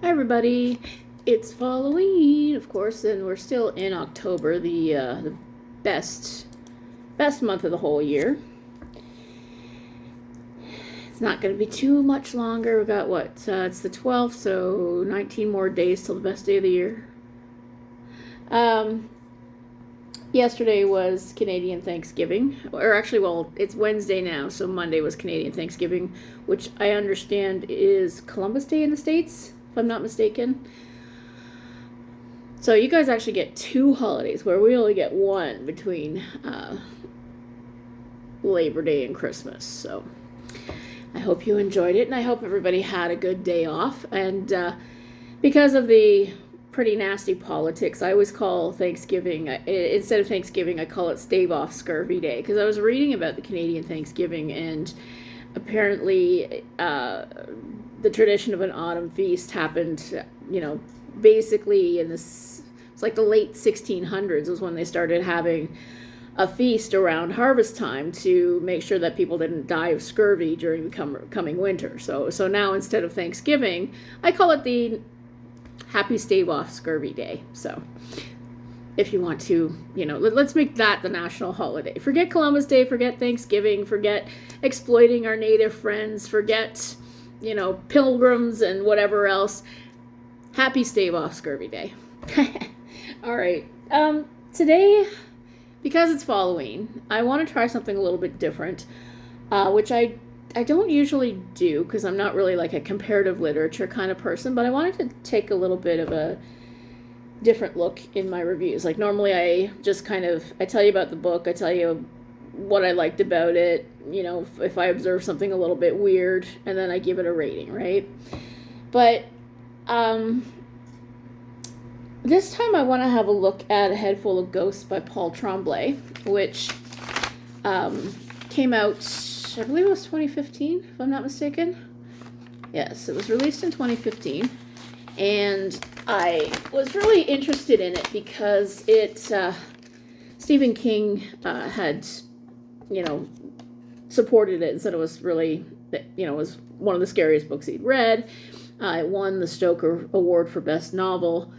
Hi everybody, it's Halloween, of course, and we're still in October, the best month of the whole year. It's not going to be too much longer. We got it's the 12th, so 19 more days till the best day of the year. Yesterday was Canadian Thanksgiving, or actually, well, it's Wednesday now, so Monday was Canadian Thanksgiving, which I understand is Columbus Day in the States, if I'm not mistaken. So you guys actually get two holidays, where we only get one between Labor Day and Christmas. So I hope you enjoyed it, and I hope everybody had a good day off. And because of the pretty nasty politics, I always call Thanksgiving, instead of Thanksgiving, I call it Stave Off Scurvy Day, because I was reading about the Canadian Thanksgiving, and apparently the tradition of an autumn feast happened, basically it's like the late 1600s was when they started having a feast around harvest time to make sure that people didn't die of scurvy during the coming winter. So now, instead of Thanksgiving, I call it the Happy Stave Off Scurvy Day. So if you want to, let's make that the national holiday. Forget Columbus Day, forget Thanksgiving, forget exploiting our native friends, forget, pilgrims and whatever else. Happy Stave Off Scurvy Day. All right. Today, because it's Halloween, I want to try something a little bit different, which I don't usually do, because I'm not really like a comparative literature kind of person, but I wanted to take a little bit of a different look in my reviews. Like, normally I just I tell you about the book, I tell you what I liked about it, if I observe something a little bit weird, and then I give it a rating, right? But this time I want to have a look at A Head Full of Ghosts by Paul Tremblay, which came out, I believe it was 2015, if I'm not mistaken. Yes, it was released in 2015, and I was really interested in it because Stephen King had, supported it and said it was really, it was one of the scariest books he'd read. It won the Stoker Award for Best Novel.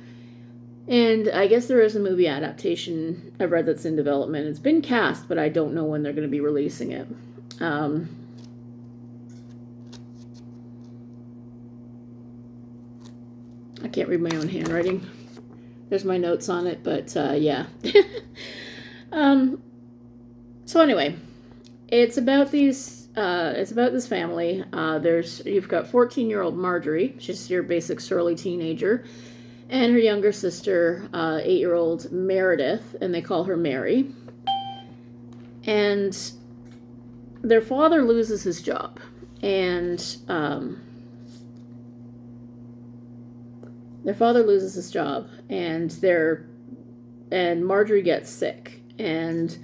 And I guess there is a movie adaptation I've read that's in development. It's been cast, but I don't know when they're going to be releasing it. I can't read my own handwriting. There's my notes on it, but yeah. So anyway, it's about this family. You've got 14-year-old Marjorie. She's your basic surly teenager. And her younger sister, 8-year-old Meredith, and they call her Mary. And their father loses his job, and Marjorie gets sick, and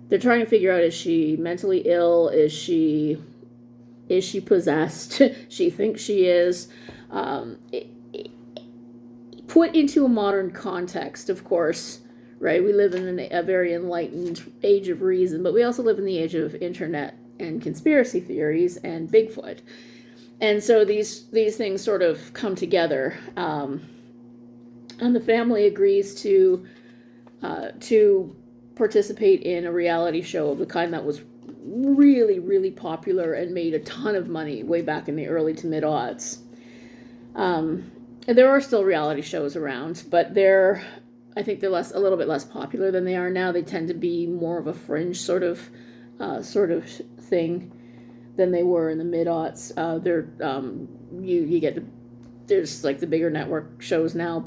they're trying to figure out, is she mentally ill? Is she possessed? She thinks she is. Put into a modern context, of course, right? We live in a very enlightened age of reason, but we also live in the age of internet and conspiracy theories and Bigfoot. And so these things sort of come together. And the family agrees to participate in a reality show of the kind that was really, really popular and made a ton of money way back in the early to mid-aughts. There are still reality shows around, but I think they're a little bit less popular than they are now. They tend to be more of a fringe sort of thing than they were in the mid-aughts. There's like the bigger network shows now,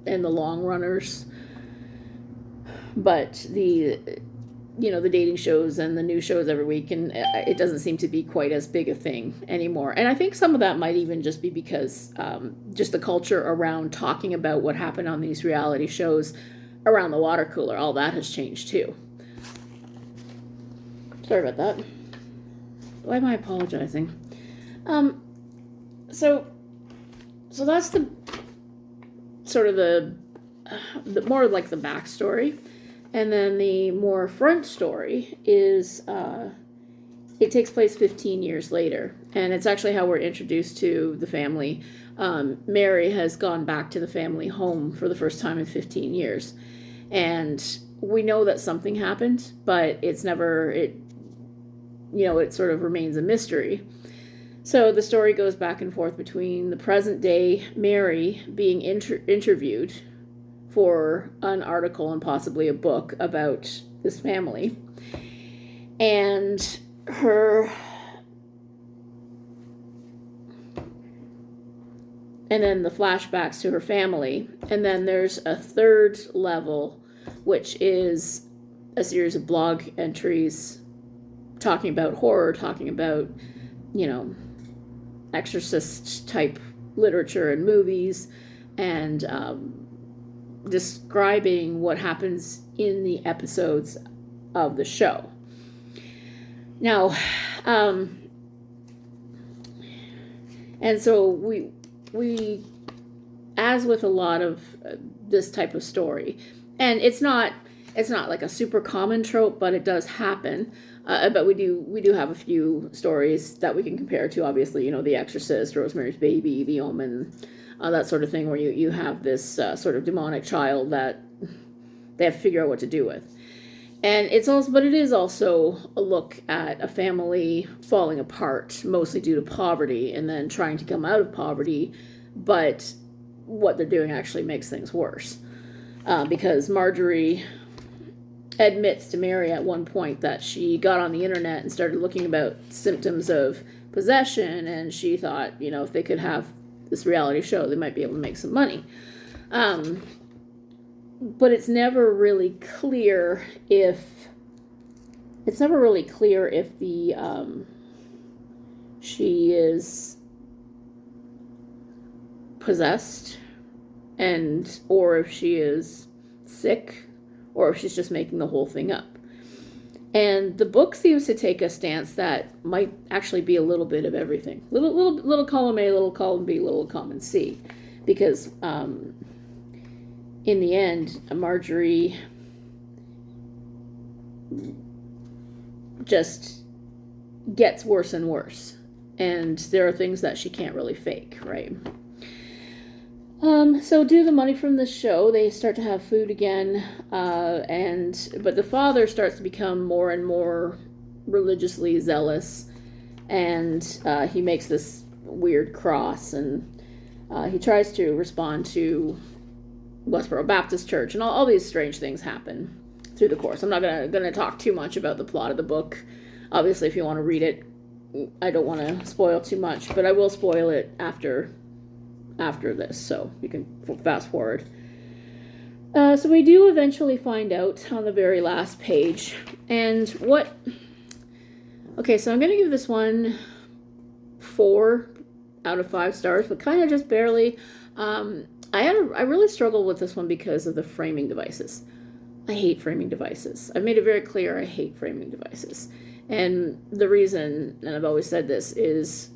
and the long runners. But the dating shows and the new shows every week, and it doesn't seem to be quite as big a thing anymore. And I think some of that might even just be because just the culture around talking about what happened on these reality shows around the water cooler, all that has changed too. Sorry about that. Why am I apologizing? So that's the sort of the more like the backstory. And then the more front story is, it takes place 15 years later. And it's actually how we're introduced to the family. Mary has gone back to the family home for the first time in 15 years. And we know that something happened, but it sort of remains a mystery. So the story goes back and forth between the present day Mary being interviewed for an article and possibly a book about this family, and then the flashbacks to her family. And then there's a third level, which is a series of blog entries talking about horror, talking about, exorcist type literature and movies, and describing what happens in the episodes of the show. Now, and so we, as with a lot of this type of story, and it's not like a super common trope, but it does happen. But we do have a few stories that we can compare to, obviously, The Exorcist, Rosemary's Baby, The Omen, that sort of thing, where you have this sort of demonic child that they have to figure out what to do with. And it is also a look at a family falling apart, mostly due to poverty, and then trying to come out of poverty, but what they're doing actually makes things worse. Because Marjorie admits to Mary at one point that she got on the internet and started looking about symptoms of possession, and she thought, if they could have this reality show, they might be able to make some money. But it's never really clear if she is possessed, or if she is sick, or if she's just making the whole thing up. And the book seems to take a stance that might actually be a little bit of everything. Little column A, little column B, little column C. Because in the end, Marjorie just gets worse and worse. And there are things that she can't really fake, right? So due to the money from the show, they start to have food again, but the father starts to become more and more religiously zealous, and he makes this weird cross, and he tries to respond to Westboro Baptist Church, and all these strange things happen through the course. I'm not gonna talk too much about the plot of the book. Obviously, if you want to read it, I don't want to spoil too much, but I will spoil it after this, so you can fast forward. So we do eventually find out on the very last page, and so I'm going to give this one 4 out of 5 stars, but kind of just barely. I really struggled with this one because of the framing devices. I hate framing devices. I've made it very clear I hate framing devices. And the reason, and I've always said this, is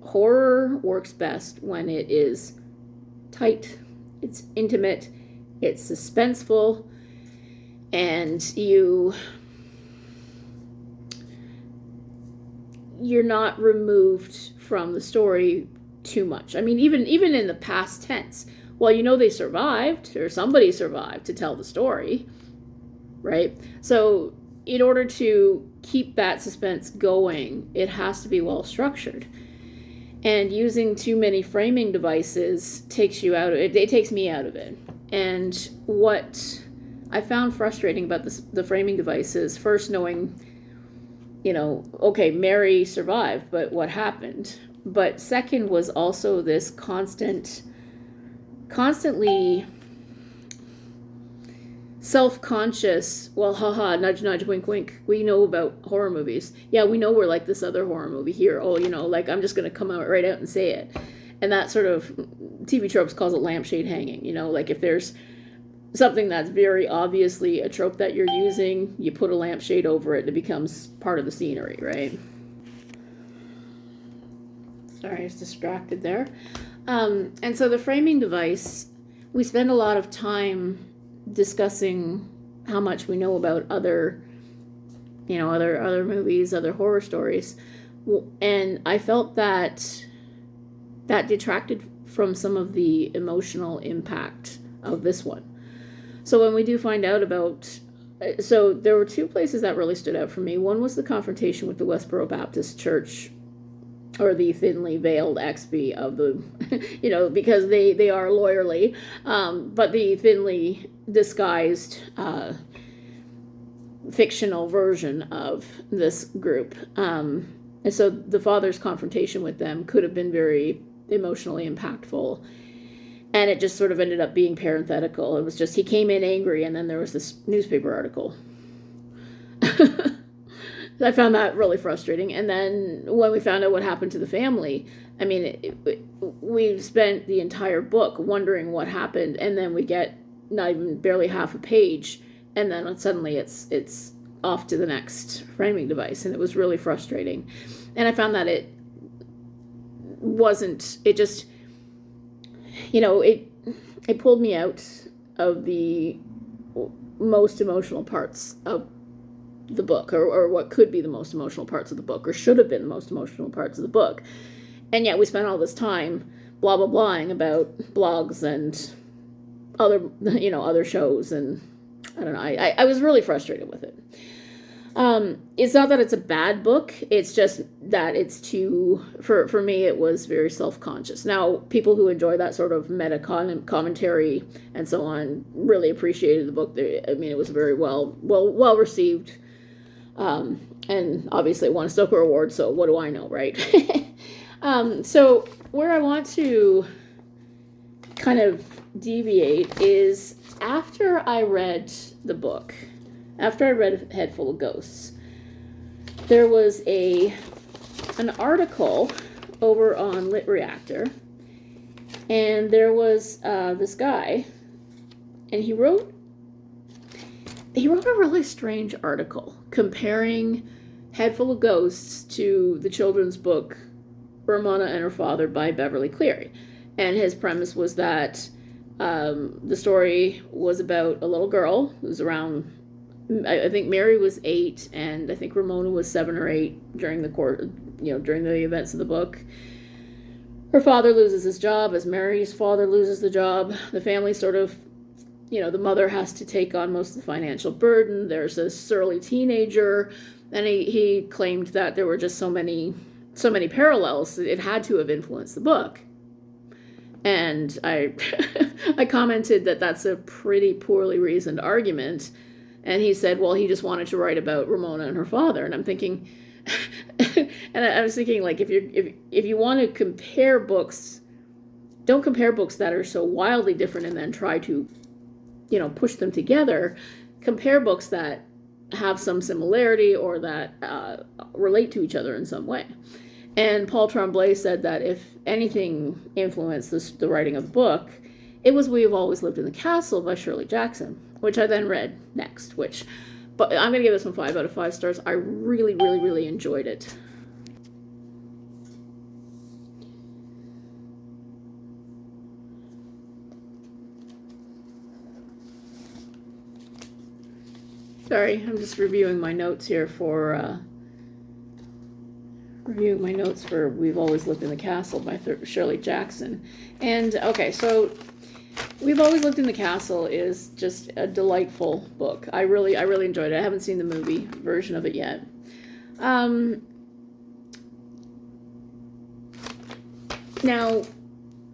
horror works best when it is tight, it's intimate, it's suspenseful, and you're not removed from the story too much. I mean, even in the past tense, well, they survived, or somebody survived to tell the story, right? So in order to keep that suspense going, it has to be well structured. And using too many framing devices takes you out of it. It takes me out of it. And what I found frustrating about the framing devices, first knowing, okay, Mary survived, but what happened? But second was also this constantly self-conscious, well, haha, nudge, nudge, wink, wink. We know about horror movies. Yeah, we know we're like this other horror movie here. Oh, I'm just going to come right out and say it. And that sort of, TV tropes calls it lampshade hanging. Like if there's something that's very obviously a trope that you're using, you put a lampshade over it and it becomes part of the scenery, right? Sorry, I was distracted there. And so the framing device, we spend a lot of time discussing how much we know about other movies, other horror stories, And I felt that detracted from some of the emotional impact of this one. So when we do find out about, so there were two places that really stood out for me. One was the confrontation with the Westboro Baptist Church, or the thinly veiled XB of the, because they are lawyerly, but the thinly disguised fictional version of this group. And so the father's confrontation with them could have been very emotionally impactful. And it just sort of ended up being parenthetical. It was just, he came in angry, and then there was this newspaper article. I found that really frustrating. And then when we found out what happened to the family, I mean, we've spent the entire book wondering what happened, and then we get not even barely half a page, and then suddenly it's off to the next framing device, and it was really frustrating. And I found that it just, it pulled me out of the most emotional parts of the book, or what could be the most emotional parts of the book, or should have been the most emotional parts of the book. And yet we spent all this time blah blah blahing about blogs and other shows, and I don't know, I was really frustrated with it. It's not that it's a bad book, it's just that it's too, for me, it was very self-conscious. Now, people who enjoy that sort of meta commentary and so on really appreciated the book. It was very well received. And obviously it won a Stoker Award, so what do I know, right? So where I want to kind of deviate is after I read the book, after I read Head Full of Ghosts, there was an article over on Lit Reactor, and there was this guy, and he wrote a really strange article comparing Head Full of Ghosts to the children's book Ramona and Her Father by Beverly Cleary. And his premise was that the story was about a little girl who was around, I think Mary was 8, and I think Ramona was 7 or 8 during the events of the book. Her father loses his job as Mary's father loses the job. The family sort of, the mother has to take on most of the financial burden. There's a surly teenager, and he claimed that there were just so many parallels. It had to have influenced the book. And I commented that that's a pretty poorly reasoned argument. And he said, well, he just wanted to write about Ramona and her father. And I'm thinking, and I was thinking, like, if you want to compare books, don't compare books that are so wildly different and then try to, push them together. Compare books that have some similarity or that relate to each other in some way. And Paul Tremblay said that if anything influenced the writing of the book, it was We Have Always Lived in the Castle by Shirley Jackson, which I then read next, but I'm going to give this one 5 out of 5 stars. I really, really, really enjoyed it. Sorry, I'm just reviewing my notes here for We've Always Lived in the Castle by Shirley Jackson. And okay, so We've Always Lived in the Castle is just a delightful book. I really enjoyed it. I haven't seen the movie version of it yet. Now,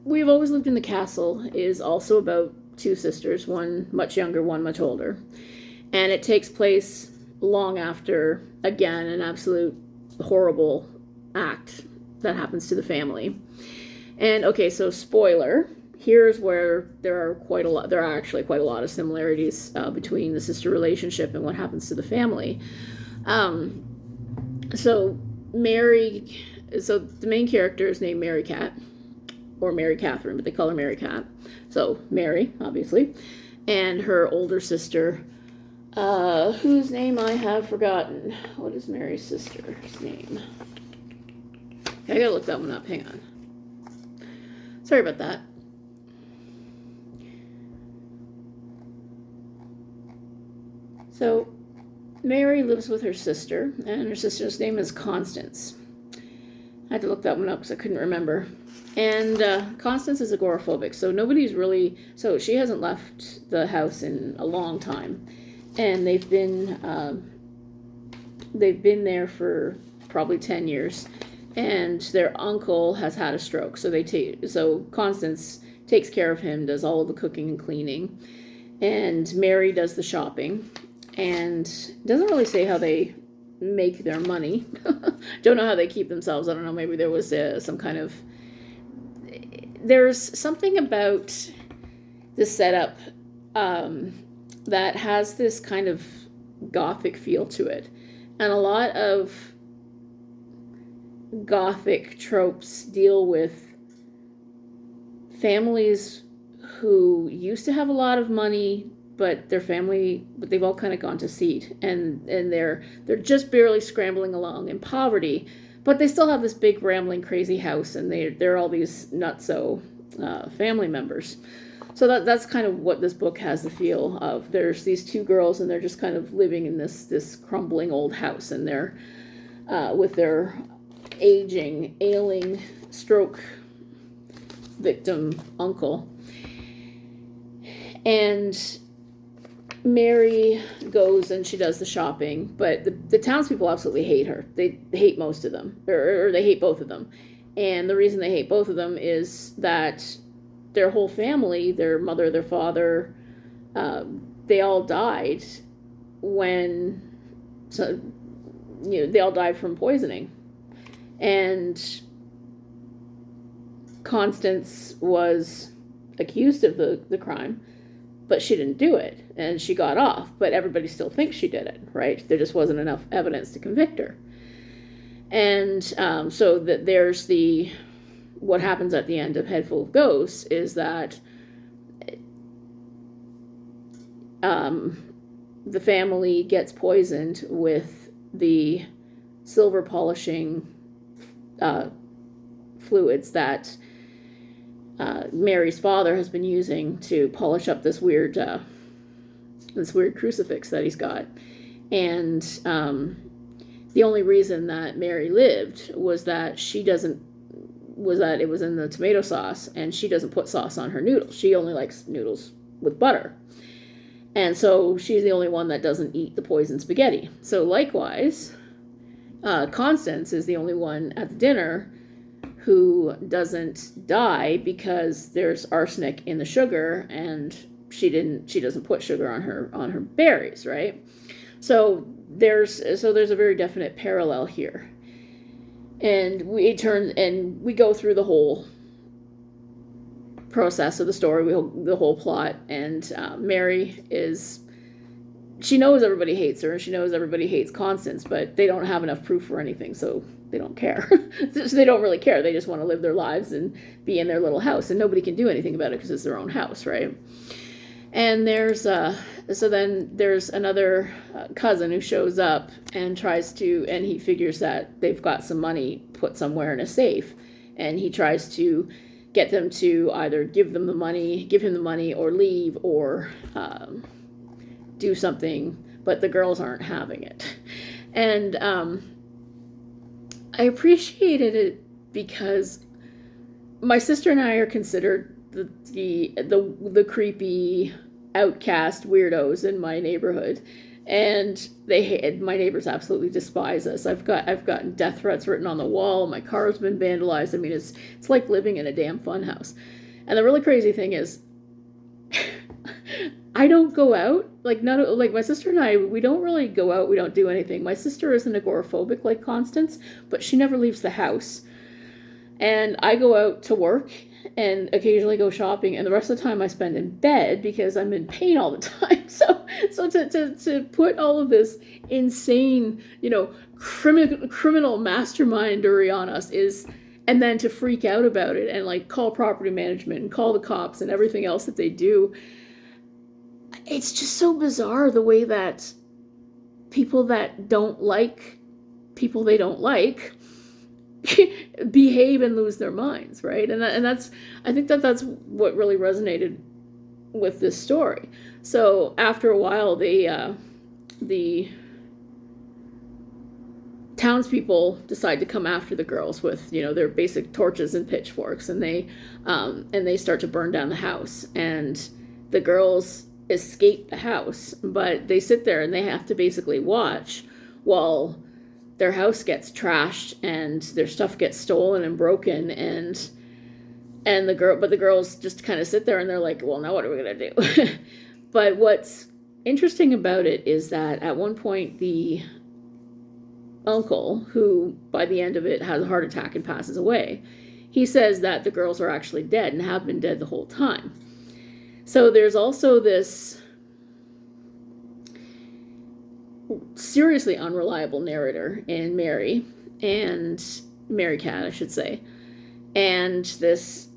We've Always Lived in the Castle is also about 2 sisters, one much younger, one much older. And it takes place long after, again, an absolute horrible act that happens to the family. And okay, so spoiler, here's where there are actually quite a lot of similarities between the sister relationship and what happens to the family. So the main character is named Mary Cat, or Mary Catherine, but they call her Mary Cat. So Mary, obviously, and her older sister, whose name I have forgotten. What is Mary's sister's name? I gotta look that one up. Hang on. Sorry about that. So, Mary lives with her sister, and her sister's name is Constance. I had to look that one up because I couldn't remember. And Constance is agoraphobic, so nobody's really... So she hasn't left the house in a long time. And they've been there for probably 10 years. And their uncle has had a stroke, so Constance takes care of him, does all of the cooking and cleaning. And Mary does the shopping. And doesn't really say how they make their money. Don't know how they keep themselves. I don't know, maybe there was some kind of... There's something about the setup that has this kind of gothic feel to it. And a lot of gothic tropes deal with families who used to have a lot of money, but they've all kind of gone to seed, and they're just barely scrambling along in poverty, but they still have this big rambling crazy house, and they're all these nutso family members. So that's kind of what this book has the feel of. There's these two girls, and they're just kind of living in this crumbling old house, and they're with their ailing stroke victim uncle. And Mary goes and she does the shopping, but the townspeople absolutely hate her. They hate most of them, or they hate both of them. And the reason they hate both of them is that their whole family, their mother, their father, they all died they all died from poisoning. And Constance was accused of the crime, but she didn't do it, and she got off, but everybody still thinks she did it, right? There just wasn't enough evidence to convict her. And so that there's what happens at the end of Head Full of Ghosts is that the family gets poisoned with the silver polishing fluids that Mary's father has been using to polish up this weird crucifix that he's got. And the only reason that Mary lived was that it was in the tomato sauce, and she doesn't put sauce on her noodles. She only likes noodles with butter. And so she's the only one that doesn't eat the poisoned spaghetti. So likewise, Constance is the only one at the dinner who doesn't die because there's arsenic in the sugar, and she doesn't put sugar on her berries, right? So there's a very definite parallel here. And we go through the whole process of the story, the whole plot, and Mary she knows everybody hates her, and she knows everybody hates Constance, but they don't have enough proof for anything, so they don't care. So they don't really care. They just want to live their lives and be in their little house, and nobody can do anything about it because it's their own house, right? And then there's another cousin who shows up and and he figures that they've got some money put somewhere in a safe, and he tries to get them to either give him the money, or leave, or do something, but the girls aren't having it. And I appreciated it because my sister and I are considered the creepy outcast weirdos in my neighborhood, and my neighbors absolutely despise us. I've gotten death threats written on the wall. My car's been vandalized. I mean, it's like living in a damn funhouse. And the really crazy thing is, I don't go out. Like my sister and I, we don't really go out. We don't do anything. My sister isn't agoraphobic like Constance, but she never leaves the house. And I go out to work and occasionally go shopping, and the rest of the time I spend in bed because I'm in pain all the time. So to put all of this insane, criminal mastermindery on us and then to freak out about it and like call property management and call the cops and everything else that they do. It's just so bizarre the way that people that don't like people they don't like behave and lose their minds, right? And I think that's what really resonated with this story. So after a while, the townspeople decide to come after the girls with, their basic torches and pitchforks, and they start to burn down the house. And the girls escape the house, but they sit there and they have to basically watch while their house gets trashed and their stuff gets stolen and broken, and the girls just kind of sit there and they're like, well, now what are we gonna do? But what's interesting about it is that at one point the uncle, who by the end of it has a heart attack and passes away, he says that the girls are actually dead and have been dead the whole time. So there's also this seriously unreliable narrator in Mary Cat, I should say, and this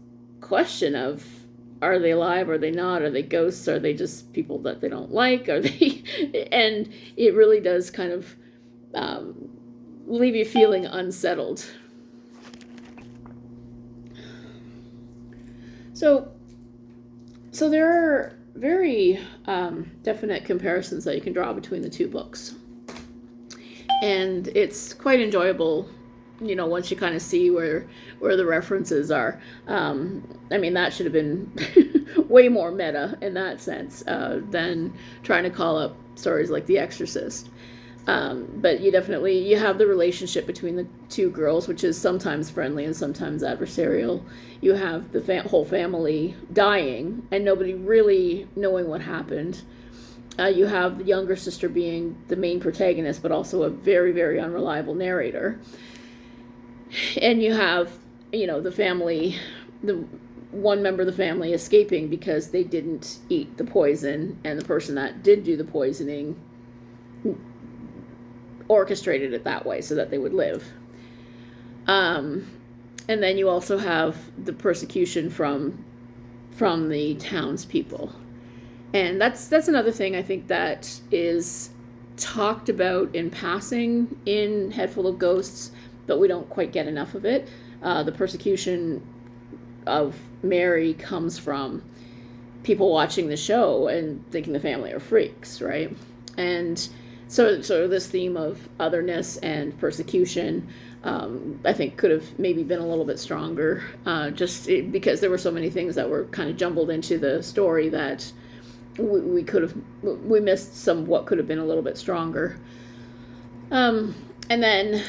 question of, are they alive? Are they not? Are they ghosts? Are they just people that they don't like? Are they? And it really does kind of leave you feeling unsettled. So there are very definite comparisons that you can draw between the two books. And it's quite enjoyable, once you kind of see where the references are. That should have been way more meta in that sense than trying to call up stories like The Exorcist. But you have the relationship between the two girls, which is sometimes friendly and sometimes adversarial. You have the whole family dying and nobody really knowing what happened. You have the younger sister being the main protagonist, but also a very, very unreliable narrator. And you have, the family, the one member of the family escaping because they didn't eat the poison, and the person that did do the poisoning orchestrated it that way so that they would live. And then you also have the persecution from the townspeople. And that's another thing I think that is talked about in passing in Head Full of Ghosts, but we don't quite get enough of it. The persecution of Mary comes from people watching the show and thinking the family are freaks, right? And so this theme of otherness and persecution, I think could have maybe been a little bit stronger, because there were so many things that were kind of jumbled into the story that we missed some what could have been a little bit stronger. And then,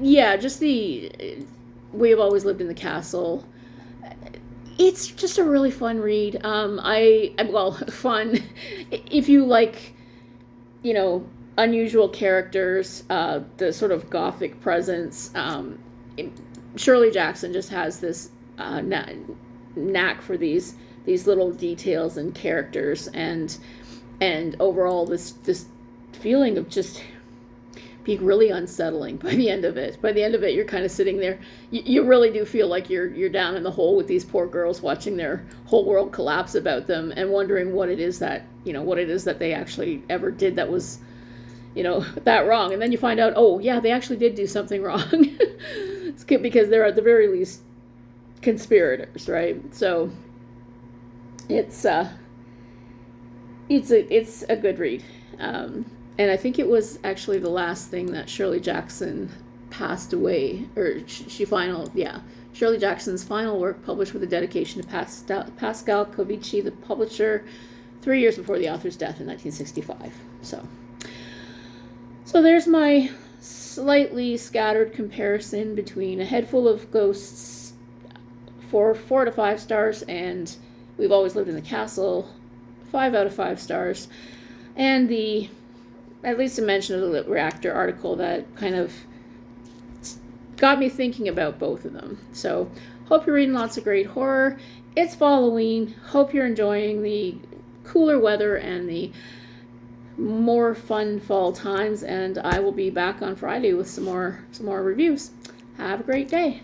just We Have Always Lived in the Castle. It's just a really fun read. Fun if you like, unusual characters, the sort of gothic presence. Shirley Jackson just has this knack for these little details and characters, and overall this feeling of just being really unsettling by the end of it. By the end of it, you're kind of sitting there. You really do feel like you're down in the hole with these poor girls, watching their whole world collapse about them and wondering what it is that they actually ever did that was, that wrong. And then you find out, oh yeah, they actually did do something wrong. It's good because they're at the very least conspirators, right? So it's a good read. And I think it was actually the last thing that Shirley Jackson passed away, or Shirley Jackson's final work, published with a dedication to Pascal Covici, the publisher, 3 years before the author's death in 1965. So there's my slightly scattered comparison between A Head Full of Ghosts, 4 to 5 stars, and We've Always Lived in the Castle, 5 out of 5 stars, and at least a mention of the Reactor article that kind of got me thinking about both of them. So, hope you're reading lots of great horror. It's Falloween. Hope you're enjoying the cooler weather and the more fun fall times. And I will be back on Friday with some more reviews. Have a great day.